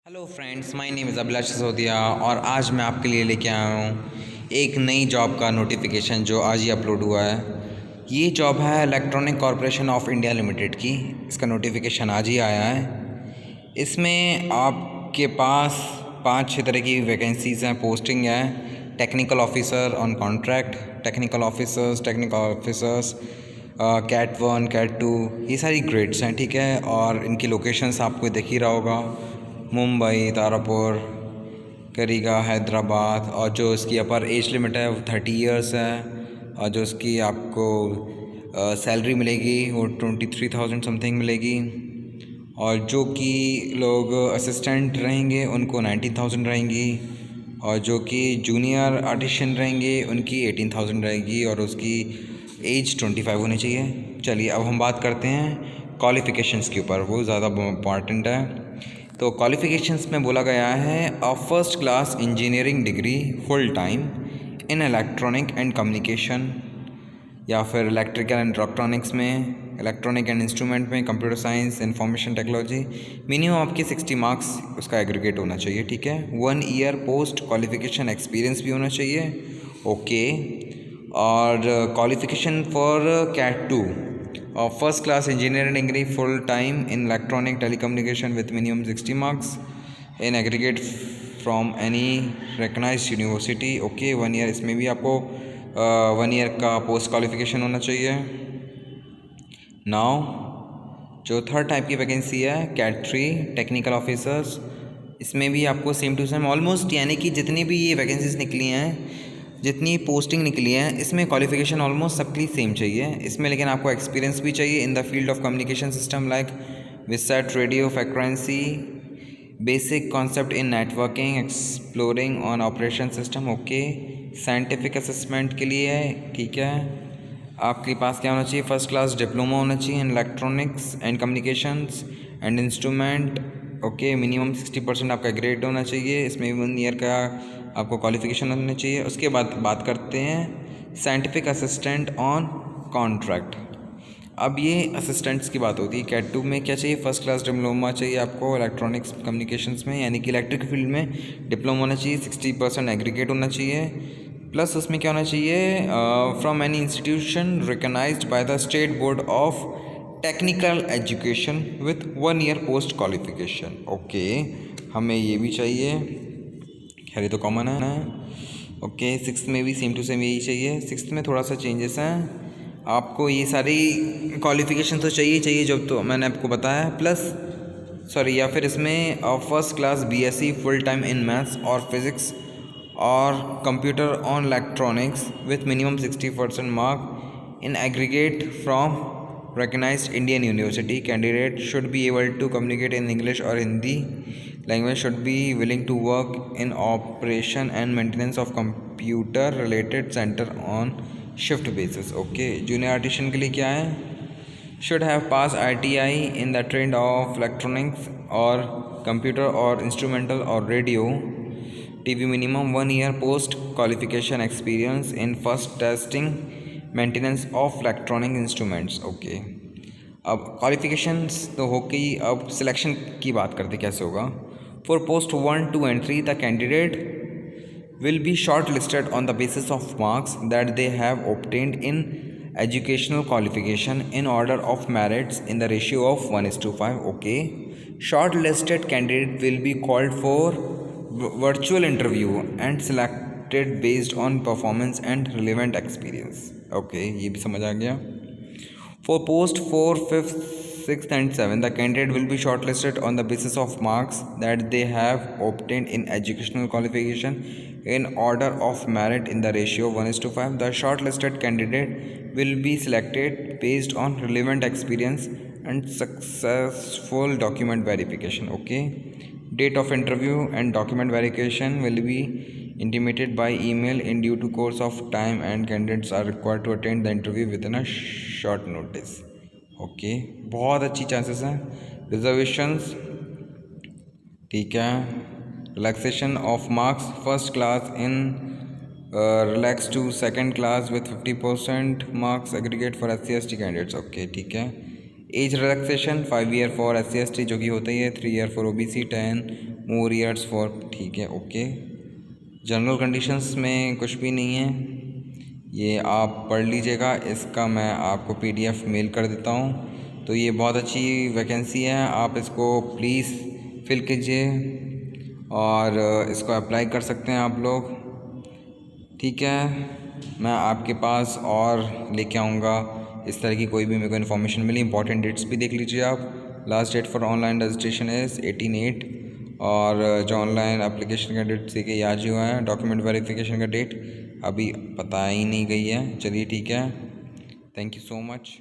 Hello friends, my name is Abhilash Sisodia और आज मैं आपके लिए लेके आया हूँ एक नई जॉब का नोटिफिकेशन जो आज ही अपलोड हुआ है। ये जॉब है electronic corporation of India limited की। इसका नोटिफिकेशन आज ही आया है। इसमें आपके पास 5-6 तरह की वैकेंसीज़ हैं, पोस्टिंग है। Technical officer on contract, technical officers cat 1, cat 2, ये सारी ग्रेड्स हैं, ठीक है। और इनकी लोकेशंस आपको दिख ही रहा होगा, मुंबई, तारापुर, करीगा, हैदराबाद। और जो इसकी अपर एज लिमिट है वो 30 ईयर्स है। और जो इसकी आपको सैलरी मिलेगी वो 23,000 समथिंग मिलेगी। और जो कि लोग असिस्टेंट रहेंगे उनको 19,000 रहेंगी। और जो कि जूनियर आर्टिशियन रहेंगे उनकी 18,000 रहेगी। और उसकी एज 25 होनी चाहिए। चलिए अब हम बात करते हैं क्वालिफ़िकेशंस के ऊपर, वो ज़्यादा इम्पॉर्टेंट है। तो क्वालिफ़िकेशंस में बोला गया है first class engineering degree full time in electronic and communication, या फिर इलेक्ट्रिकल एंड इलेक्ट्रॉनिक्स में, इलेक्ट्रॉनिक एंड इंस्ट्रूमेंट में, computer science, information technology. Minimum आपके 60 मार्क्स उसका एग्रीगेट होना चाहिए, ठीक है। 1 ईयर पोस्ट क्वालिफ़िकेशन एक्सपीरियंस भी होना चाहिए, ओके। और qualification for cat 2, first class engineering degree full time in electronic telecommunication with minimum 60 marks in aggregate from any recognised university, okay. 1 year, इसमें भी आपको 1 ईयर का पोस्ट क्वालिफिकेशन होना चाहिए। नाउ जो थर्ड टाइप की वैकेंसी है कैट 3 टेक्निकल ऑफिसर्स, इसमें भी आपको सेम टू सेम ऑलमोस्ट, यानी कि जितनी भी ये वैकेंसीज निकली हैं, जितनी पोस्टिंग निकली हैं, इसमें क्वालिफिकेशन ऑलमोस्ट सबकी सेम चाहिए इसमें। लेकिन आपको एक्सपीरियंस भी चाहिए in the field of communication system like VSAT radio frequency, basic concept in networking, exploring on operation system, okay. Scientific assessment के लिए है, ठीक है। आपके पास क्या होना चाहिए? फर्स्ट क्लास डिप्लोमा होना चाहिए in electronics and communications and instrument, okay. Minimum 60% आपका ग्रेड होना चाहिए। इसमें 1 ईयर का आपको क्वालिफिकेशन होना चाहिए। उसके बाद बात करते हैं साइंटिफिक असिस्टेंट ऑन कॉन्ट्रैक्ट। अब ये असिस्टेंट्स की बात होती है। कैट 2 में क्या चाहिए? फर्स्ट क्लास डिप्लोमा चाहिए आपको इलेक्ट्रॉनिक्स कम्युनिकेशंस में, यानी कि इलेक्ट्रिक फील्ड में डिप्लोमा होना चाहिए, 60% एग्रीगेट होना चाहिए। प्लस उसमें क्या होना चाहिए? From any institution recognised by the state board of technical education with 1 year post qualification, okay. हमें ये भी चाहिए, खैर ये तो कॉमन है, ओके। सिक्स्थ में भी सेम टू सेम यही चाहिए। सिक्स्थ में थोड़ा सा चेंजेस हैं। आपको ये सारी क्वालिफ़िकेशन तो चाहिए जो तो मैंने आपको बताया, प्लस सॉरी, या फिर इसमें first class BSc full time in maths और फिज़िक्स और computer on electronics with minimum 60% mark in aggregate from recognized Indian university. Candidate should be able to communicate in English or Hindi language, should be willing to work in operation and maintenance of computer related center on shift basis, okay. Junior artisan के लिए क्या है? should have passed ITI in the trend of electronics or computer or instrumental or radio, TV. Minimum 1 year post qualification experience in first testing maintenance of electronic instruments, okay. अब qualifications तो हो गई, अब selection की बात करते कैसे होगा। For post 1, 2 and 3 the candidate will be shortlisted on the basis of marks that they have obtained in educational qualification in order of merits in the ratio of 1:5, okay. Shortlisted candidate will be called for virtual interview and selected based on performance and relevant experience, okay, ये भी समझ आ गया। For post 4, 5th, 6th and 7th, the candidate will be shortlisted on the basis of marks that they have obtained in educational qualification in order of merit in the ratio of 1:5. The shortlisted candidate will be selected based on relevant experience and successful document verification, okay. Date of interview and document verification will be intimated by email in due to course of time and candidates are required to attend the interview within a short notice, okay. बहुत अच्छी chances हैं। Reservations, ठीक है। Relaxation of marks, first class in relax to second class with 50% marks aggregate for SC/ST candidates, okay, ठीक है। Age relaxation 5 year for SC/ST जो कि होता ही है, 3 year for OBC, 10 more years for, ठीक है, ओके। जनरल कंडीशंस में कुछ भी नहीं है, ये आप पढ़ लीजिएगा। इसका मैं आपको PDF मेल कर देता हूँ। तो ये बहुत अच्छी वैकेंसी है, आप इसको प्लीज़ फिल कीजिए और इसको अप्लाई कर सकते हैं आप लोग, ठीक है। मैं आपके पास और लेके आऊँगा इस तरह की कोई भी मेरे को इन्फॉर्मेशन मिली। इंपॉर्टेंट डेट्स भी देख लीजिए आप। Last date for online registration is 18/8 और जो ऑनलाइन एप्लीकेशन का डेट से कि आज ही हुआ है। डॉक्यूमेंट वेरिफिकेशन का डेट अभी पता ही नहीं गई है। चलिए ठीक है, थैंक यू सो मच।